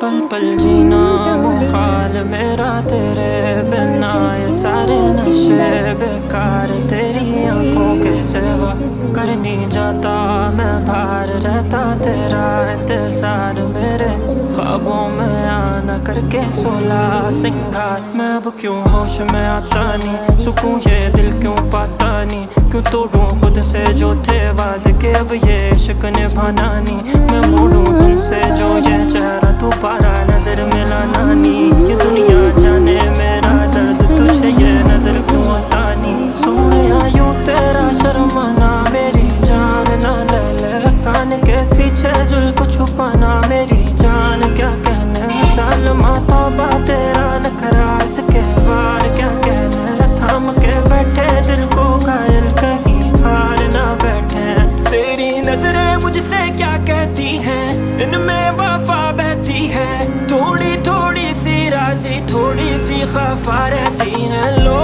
पल पल जीना मुहाल मेरा तेरे बिना, ये सारे नशे बेकार तेरी आंखों के सिवा। कर नहीं जाता मैं बाहर रहता तेरा इंतजार, मेरे ख्वाबों में आना करके 16 सिंगार। मैं अब क्यों होश में आता नहीं, सुकून ये दिल क्यों पाता नहीं, क्यों तोड़ूं खुद से जो थे वादे के अब ये इश्क निभाना नहीं। मैं मोड़ूं तुमसे जो ये चेहरा दोबारा नजर मिलाना नहीं, ये दुनिया जाने मेरा दर्द तुझे ये नजर क्यों आता नहीं। सोनिया यूं तेरा शर्माना मेरी जान ना ले ले, कान के पीछे जुल्फ छुपाना मेरी जान क्या कहने। सालमा तौबा तेरा नखरा इसके वार क्या कहने, थाम के बैठे दिल को घायल कहीं हार ना बैठे। तेरी नजरें मुझसे क्या कहती हैं, इनमें वफा बहती है, थोड़ी थोड़ी सी राज़ी थोड़ी सी खफा रहती है। लो